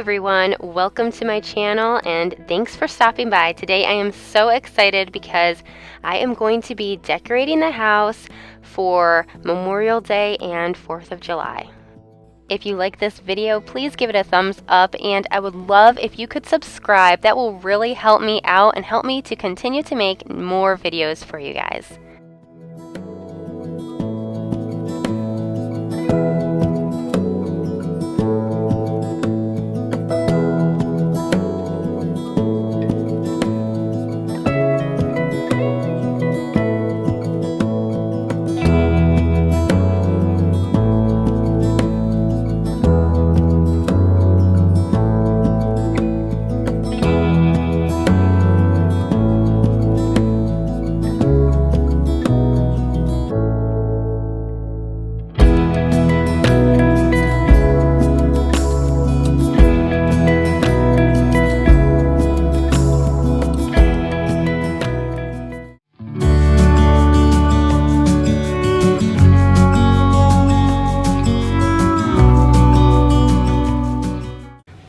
everyone, welcome to my channel and thanks for stopping by. Today I am so excited because I am going to be decorating the house for Memorial Day and 4th of July. If you like this video, please give it a thumbs up, and I would love if you could subscribe. That will really help me out and help me to continue to make more videos for you guys.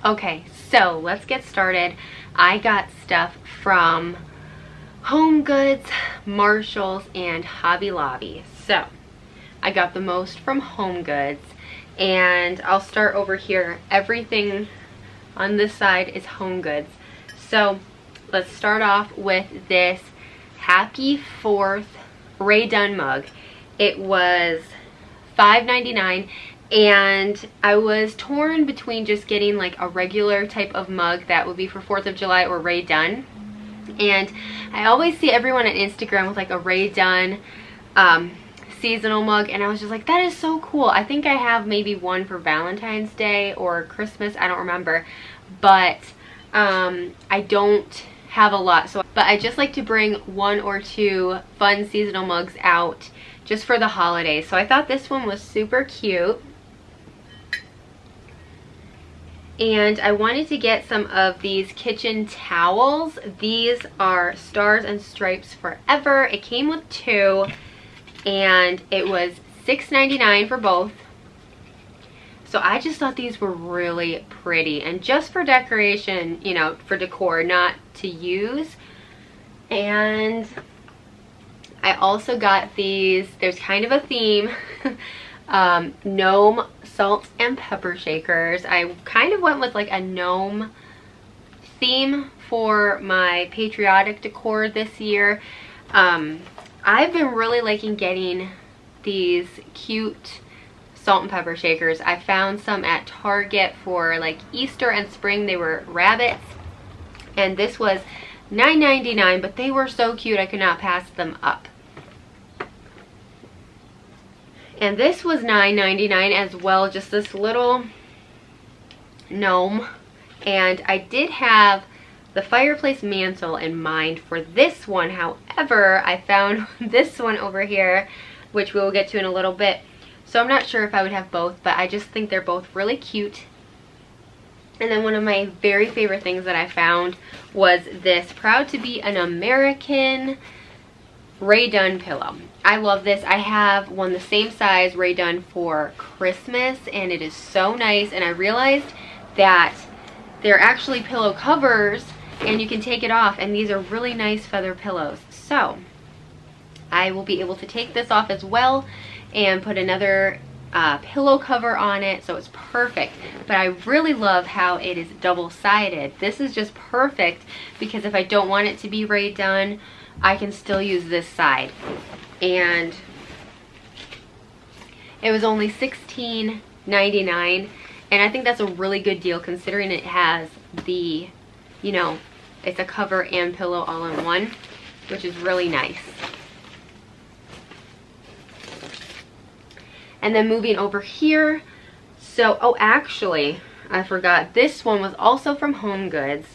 Okay, so let's get started. I got stuff from Homegoods, Marshalls, and Hobby Lobby. So I got the most from Homegoods, and I'll start over here. Everything on this side is Homegoods. So let's start off with this Happy 4th Ray Dunn mug. It was $5.99. And I was torn between just getting like a regular type of mug that would be for 4th of July or Ray Dunn. And I always see everyone on Instagram with like a Ray Dunn seasonal mug, and I was just like, that is so cool. I think I have maybe one for Valentine's Day or Christmas, I don't remember. But I don't have a lot. But I just like to bring one or two fun seasonal mugs out just for the holidays. So I thought this one was super cute. And I wanted to get some of these kitchen towels. These are Stars and Stripes Forever. It came with two, and it was $6.99 for both. So I just thought these were really pretty, and just for decoration, you know, for decor, not to use. And I also got these, there's kind of a theme, gnome salt and pepper shakers. I kind of went with like a gnome theme for my Patriotic decor this year. I've been really liking getting these cute salt and pepper shakers. I found some at Target for like Easter and spring. They were rabbits, and this was $9.99, but they were so cute I could not pass them up. And this was $9.99 as well, just this little gnome. And I did have the fireplace mantle in mind for this one. However, I found this one over here, which we will get to in a little bit. So I'm not sure if I would have both, but I just think they're both really cute. And then one of my very favorite things that I found was this Proud to be an American Ray Dunn pillow. I love this. I have one the same size Ray Dunn for Christmas, and it is so nice. And I realized that they're actually pillow covers and you can take it off, and these are really nice feather pillows. So I will be able to take this off as well and put another pillow cover on it, so it's perfect. But I really love how it is double-sided. This is just perfect because if I don't want it to be Ray Dunn, I can still use this side. And it was only $16.99, and I think that's a really good deal considering it has the, you know, it's a cover and pillow all in one, which is really nice. And then moving over here, so, oh, actually, I forgot, this one was also from Homegoods,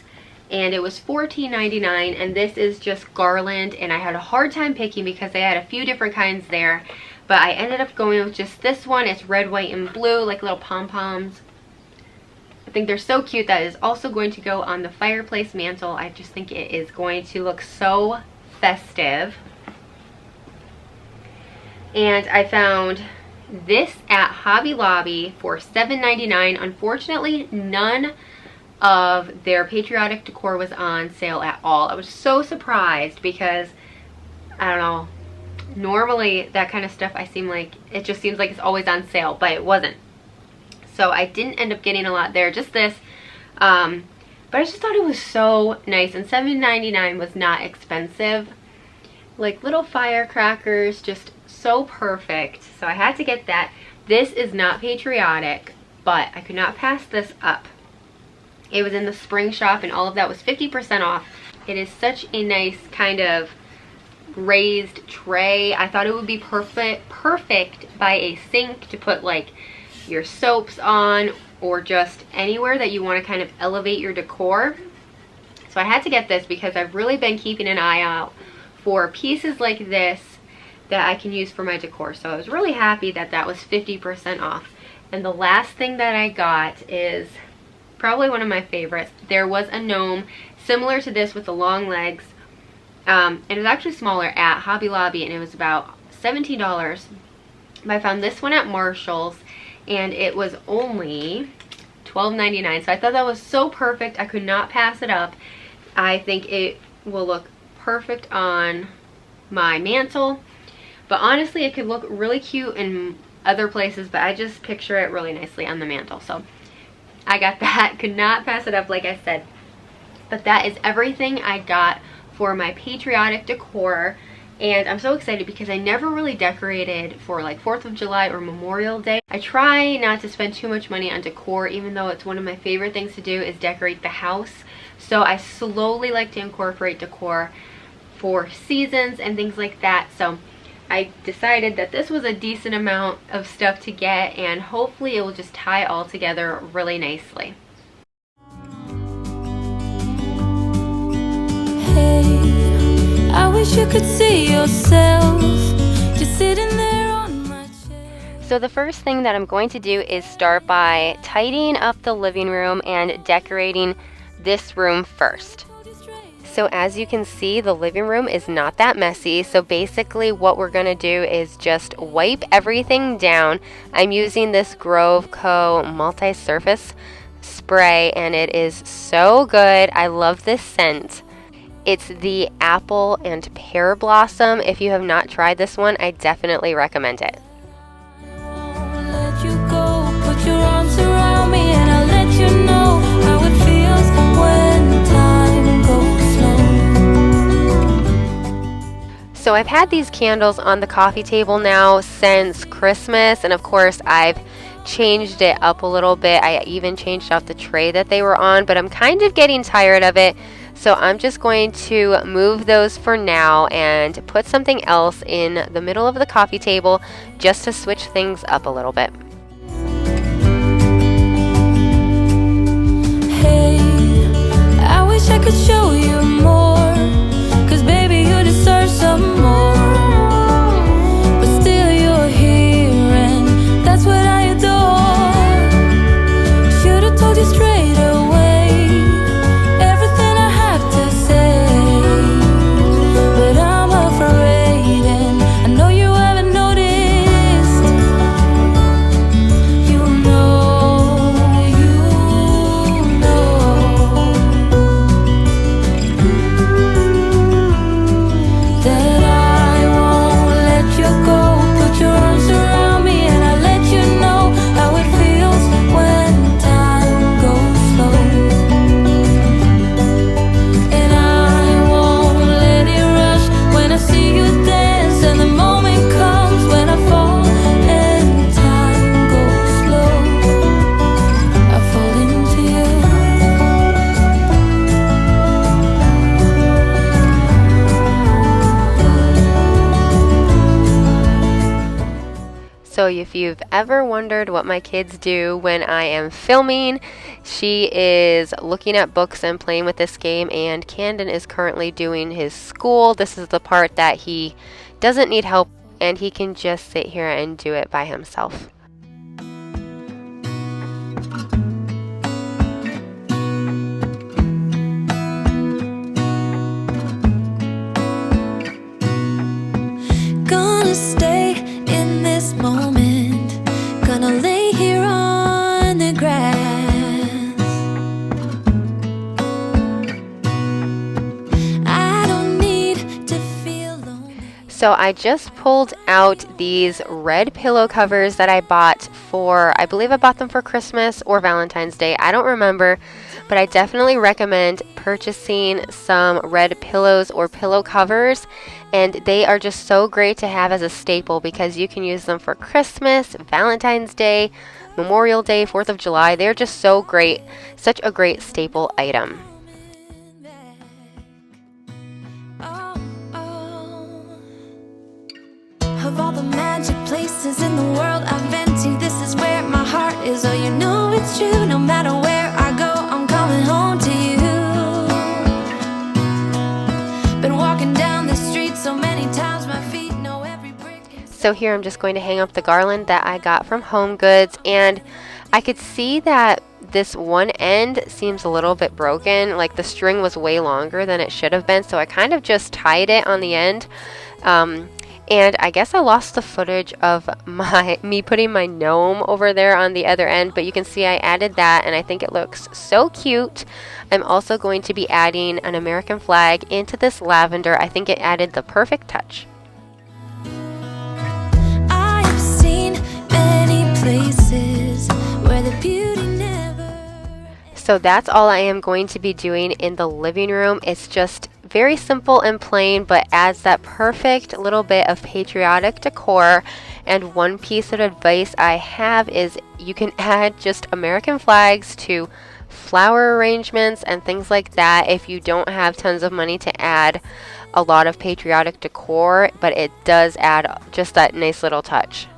and it was $14.99, and this is just garland, and I had a hard time picking because they had a few different kinds there, but I ended up going with just this one. It's red, white, and blue, like little pom-poms. I think they're so cute. That is also going to go on the fireplace mantle. I just think it is going to look so festive. And I found this at Hobby Lobby for $7.99. Unfortunately, none of their Patriotic decor was on sale at all. I was so surprised because, I don't know, normally that kind of stuff it just seems like it's always on sale, but it wasn't. So I didn't end up getting a lot there, just this. But I just thought it was so nice, and $7.99 was not expensive. Like little firecrackers, just so perfect. So I had to get that. This is not Patriotic, but I could not pass this up. It was in the spring shop, and all of that was 50% off. It is such a nice kind of raised tray. I thought it would be perfect by a sink to put like your soaps on, or just anywhere that you want to kind of elevate your decor. So I had to get this because I've really been keeping an eye out for pieces like this that I can use for my decor. So I was really happy that that was 50% off. And the last thing that I got is probably one of my favorites. There was a gnome similar to this with the long legs. And it was actually smaller at Hobby Lobby, and it was about $17. But I found this one at Marshall's, and it was only $12.99. So I thought that was so perfect. I could not pass it up. I think it will look perfect on my mantle. But honestly, it could look really cute in other places, but I just picture it really nicely on the mantle. So I got that. Could not pass it up, like I said. But that is everything I got for my Patriotic decor. And I'm so excited because I never really decorated for like 4th of July or Memorial Day. I try not to spend too much money on decor, even though it's one of my favorite things to do is decorate the house. So I slowly like to incorporate decor for seasons and things like that. So I decided that this was a decent amount of stuff to get, and hopefully it will just tie all together really nicely. I wish you could see yourself just sitting there on my chair. So the first thing that I'm going to do is start by tidying up the living room and decorating this room first. So as you can see, the living room is not that messy. So basically what we're going to do is just wipe everything down. I'm using this Grove Co. multi-surface spray, and it is so good. I love this scent. It's the apple and pear blossom. If you have not tried this one, I definitely recommend it. Let you go, put your arms around me, and I'll let you know how it feels when time goes slow. So I've had these candles on the coffee table now since Christmas, and of course I've changed it up a little bit. I even changed out the tray that they were on, but I'm kind of getting tired of it. So I'm just going to move those for now and put something else in the middle of the coffee table just to switch things up a little bit. Hey, I wish I could show you more, 'cause baby you deserve some more. But still you're here, and that's what I adore. Should've told you straight away So if you've ever wondered what my kids do when I am filming, she is looking at books and playing with this game, and Camden is currently doing his school. This is the part that he doesn't need help, and he can just sit here and do it by himself. Gonna stay in this moment, gonna lay here on the grass. So I just pulled out these red pillow covers that I bought for, I believe I bought them for Christmas or Valentine's Day. I don't remember, but I definitely recommend purchasing some red pillows or pillow covers. And they are just so great to have as a staple because you can use them for Christmas, Valentine's Day, Memorial Day, 4th of July. They're just so great, such a great staple item. Of all the magic places in the world I've been to, this is where my heart is. Oh, you know it's true. No matter where I go, I'm coming home to you. Been walking down the street so many times, my feet know every brick. So here I'm just going to hang up the garland that I got from Homegoods, and I could see that this one end seems a little bit broken. Like the string was way longer than it should have been, so I kind of just tied it on the end. And I guess I lost the footage of me putting my gnome over there on the other end, but you can see I added that and I think it looks so cute. I'm also going to be adding an American flag into this lavender. I think it added the perfect touch. I've seen many places where the beauty never... So that's all I am going to be doing in the living room. It's just very simple and plain, but adds that perfect little bit of patriotic decor. And one piece of advice I have is you can add just American flags to flower arrangements and things like that if you don't have tons of money to add a lot of patriotic decor, but it does add just that nice little touch.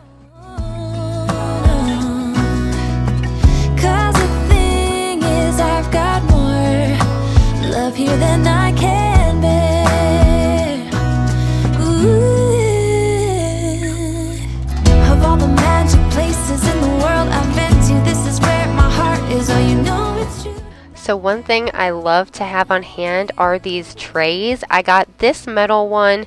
Cause the thing is I've got more love here than I can bear. Ooh. Of all the magic places in the world I've been to, this is where my heart is. Oh, you know it's true. So one thing I love to have on hand are these trays. I got this metal one,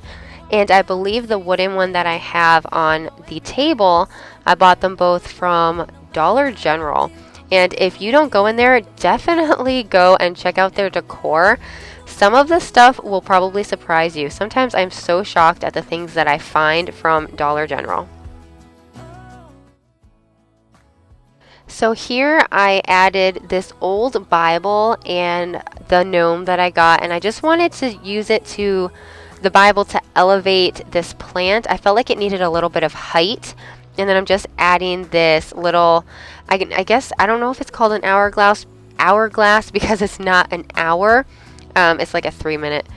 and I believe the wooden one that I have on the table, I bought them both from Dollar General. And if you don't go in there, definitely go and check out their decor. Some of the stuff will probably surprise you. Sometimes I'm so shocked at the things that I find from Dollar General. So here I added this old Bible and the gnome that I got, and I just wanted to use the Bible to elevate this plant. I felt like it needed a little bit of height. And then I'm just adding this little, I guess, I don't know if it's called an hourglass because it's not an hour. It's like a 3-minute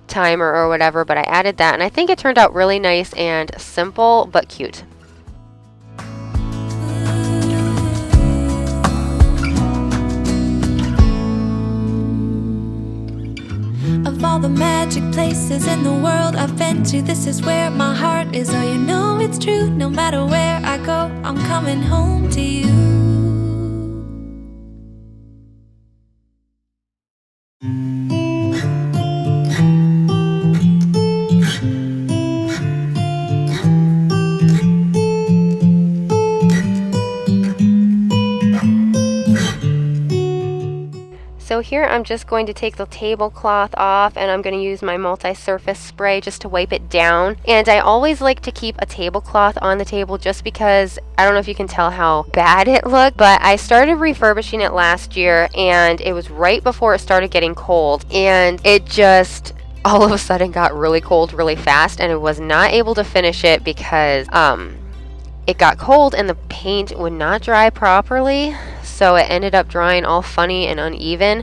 timer or whatever, but I added that, and I think it turned out really nice and simple, but cute. Of all the magic places in the world I've been to, this is where my heart is. Oh, you know it's true. No matter where I go, I'm coming home to you. So here I'm just going to take the tablecloth off, and I'm going to use my multi-surface spray just to wipe it down. And I always like to keep a tablecloth on the table just because I don't know if you can tell how bad it looked, but I started refurbishing it last year, and it was right before it started getting cold, and it just all of a sudden got really cold really fast, and I was not able to finish it because it got cold and the paint would not dry properly. So it ended up drying all funny and uneven.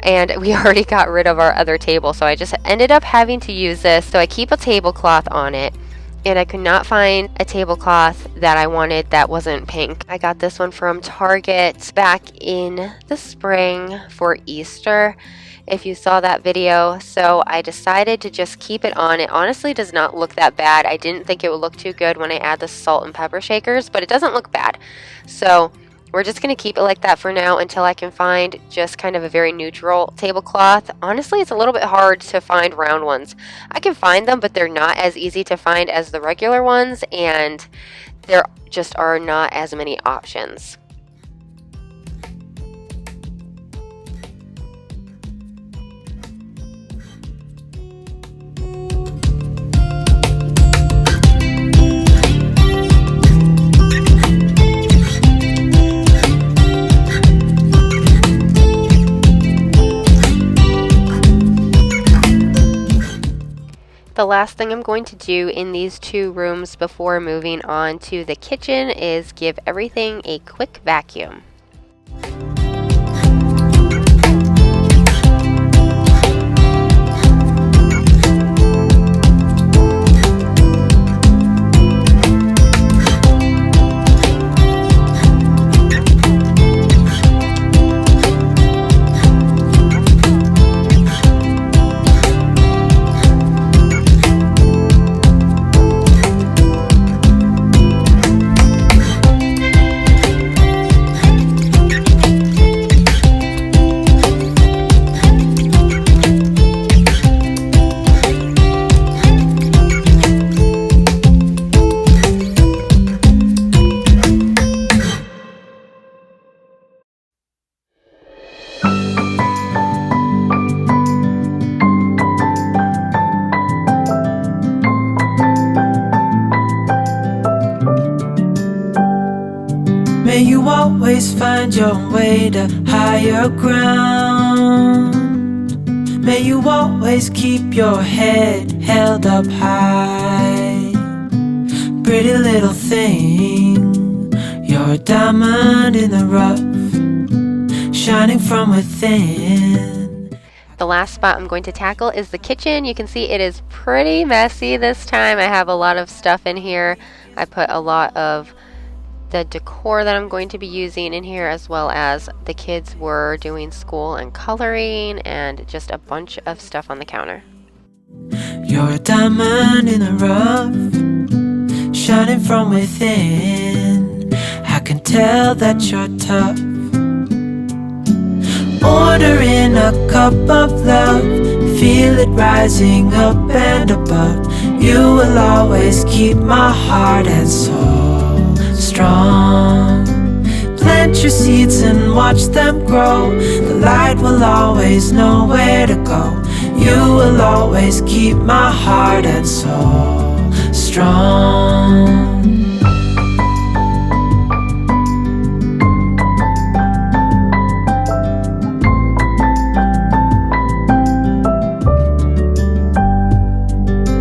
And we already got rid of our other table, so I just ended up having to use this. So I keep a tablecloth on it, and I could not find a tablecloth that I wanted that wasn't pink. I got this one from Target back in the spring for Easter, if you saw that video. So I decided to just keep it on. It honestly does not look that bad. I didn't think it would look too good when I add the salt and pepper shakers, but it doesn't look bad. So we're just going to keep it like that for now until I can find just kind of a very neutral tablecloth. Honestly, it's a little bit hard to find round ones. I can find them, but they're not as easy to find as the regular ones, and there just are not as many options. The last thing I'm going to do in these 2 rooms before moving on to the kitchen is give everything a quick vacuum. May you always find your way to higher ground. May you always keep your head held up high. Pretty little thing, you're a diamond in the rough, shining from within. The last spot I'm going to tackle is the kitchen. You can see it is pretty messy this time. I have a lot of stuff in here. I put a lot of the decor that I'm going to be using in here, as well as the kids were doing school and coloring and just a bunch of stuff on the counter. You're a diamond in the rough, shining from within. I can tell that you're tough. Ordering a cup of love, feel it rising up and above. You will always keep my heart and soul strong. Plant your seeds and watch them grow. The light will always know where to go. You will always keep my heart and soul strong.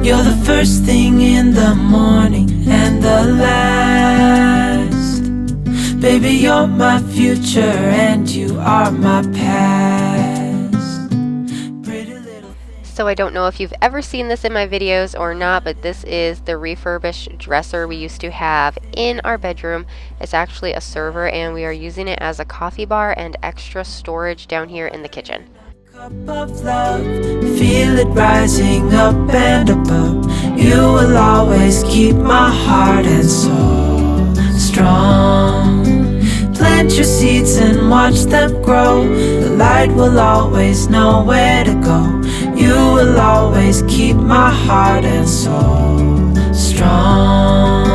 You're the first thing in the morning and the last. Baby, you're my future and you are my past. Pretty little thing. So I don't know if you've ever seen this in my videos or not, but this is the refurbished dresser we used to have in our bedroom. It's actually a server, and we are using it as a coffee bar and extra storage down here in the kitchen. Cup of love, feel it rising up and above. You will always keep my heart and soul strong. Plant your seeds and watch them grow. The light will always know where to go. You will always keep my heart and soul strong.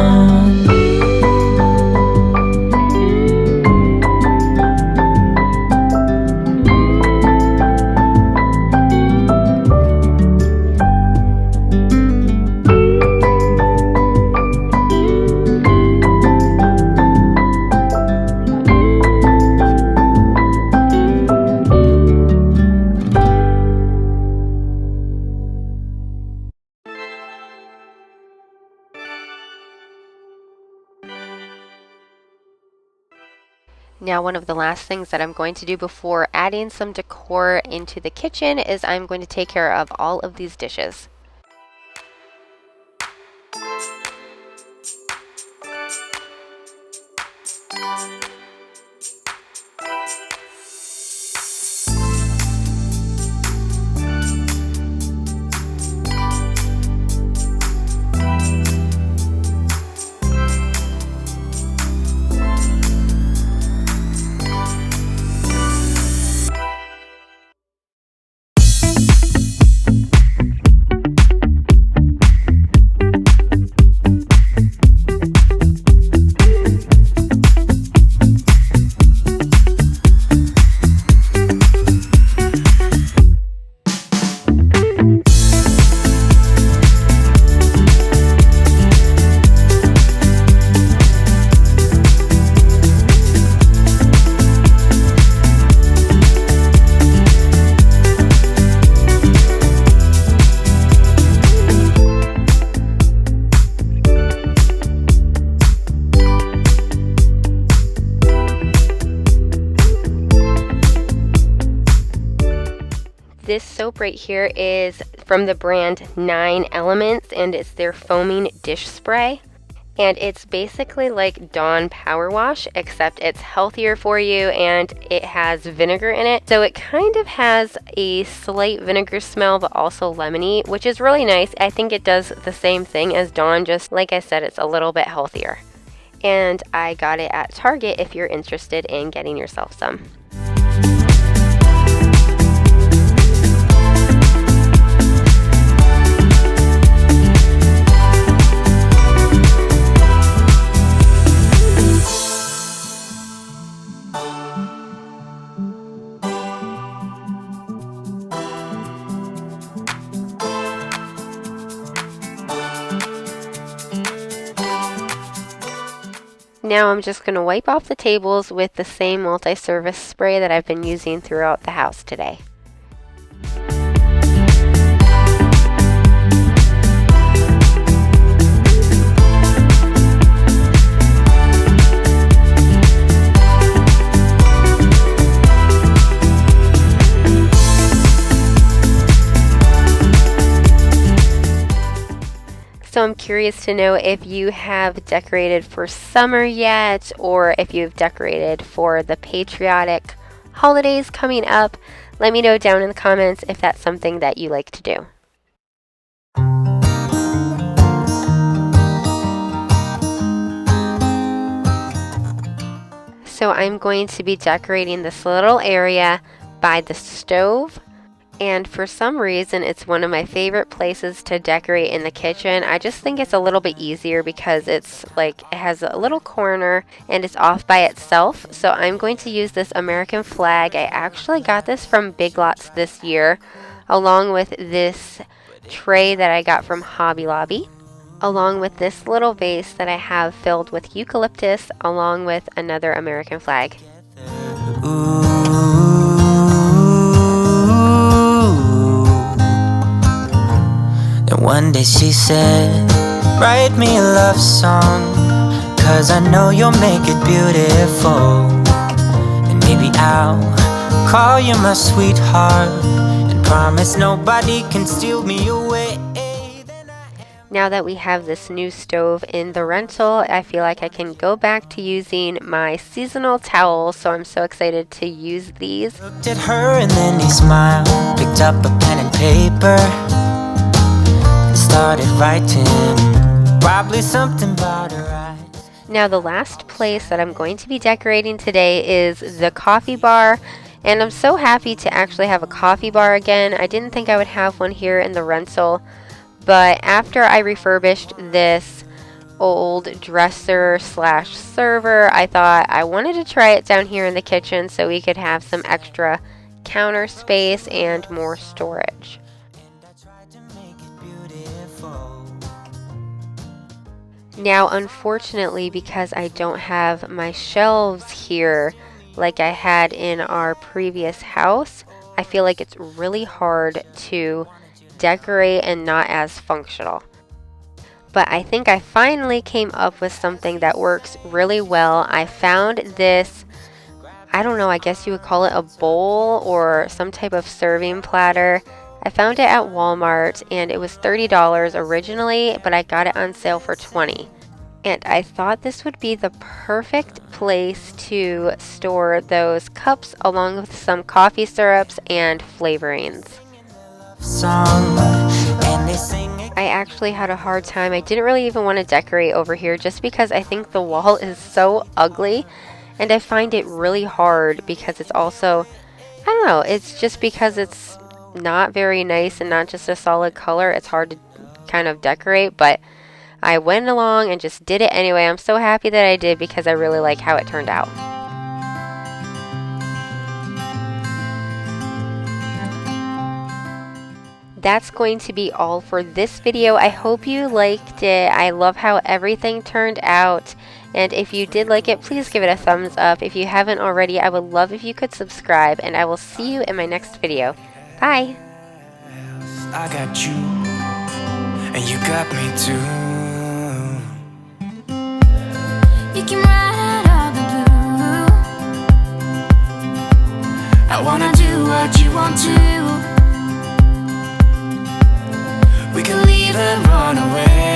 Now, one of the last things that I'm going to do before adding some decor into the kitchen is I'm going to take care of all of these dishes. This soap right here is from the brand 9 Elements, and it's their foaming dish spray. And it's basically like Dawn Power Wash, except it's healthier for you and it has vinegar in it. So it kind of has a slight vinegar smell, but also lemony, which is really nice. I think it does the same thing as Dawn, just like I said, it's a little bit healthier. And I got it at Target if you're interested in getting yourself some. Now I'm just going to wipe off the tables with the same multi-service spray that I've been using throughout the house today. So I'm curious to know if you have decorated for summer yet, or if you've decorated for the Patriotic holidays coming up. Let me know down in the comments if that's something that you like to do. So I'm going to be decorating this little area by the stove. And for some reason, it's one of my favorite places to decorate in the kitchen. I just think it's a little bit easier because it's like it has a little corner and it's off by itself. So I'm going to use this American flag. I actually got this from Big Lots this year, along with this tray that I got from Hobby Lobby, along with this little vase that I have filled with eucalyptus, along with another American flag. And one day she said, write me a love song, 'cause I know you'll make it beautiful. And maybe I'll call you my sweetheart, and promise nobody can steal me away. Now that we have this new stove in the rental, I feel like I can go back to using my seasonal towels, so I'm so excited to use these. Looked at her and then he smiled, picked up a pen and paper, started writing, probably something about her eyes. Now the last place that I'm going to be decorating today is the coffee bar, and I'm so happy to actually have a coffee bar again. I didn't think I would have one here in the rental, but after I refurbished this old dresser slash server, I thought I wanted to try it down here in the kitchen so we could have some extra counter space and more storage. Now, unfortunately, because I don't have my shelves here like I had in our previous house, I feel like it's really hard to decorate and not as functional. But I think I finally came up with something that works really well. I found this, I don't know, I guess you would call it a bowl or some type of serving platter. I found it at Walmart and it was $30 originally, but I got it on sale for $20. And I thought this would be the perfect place to store those cups along with some coffee syrups and flavorings. I actually had a hard time. I didn't really even want to decorate over here just because I think the wall is so ugly, and I find it really hard because it's also, I don't know, it's just because it's not very nice and not just a solid color. It's hard to kind of decorate, but I went along and just did it anyway. I'm so happy that I did because I really like how it turned out. That's going to be all for this video. I hope you liked it. I love how everything turned out. And if you did like it, please give it a thumbs up. If you haven't already, I would love if you could subscribe. And I will see you in my next video. Bye. I got you, and you got me too. You can ride out the blue. I wanna do what you want to. then run away.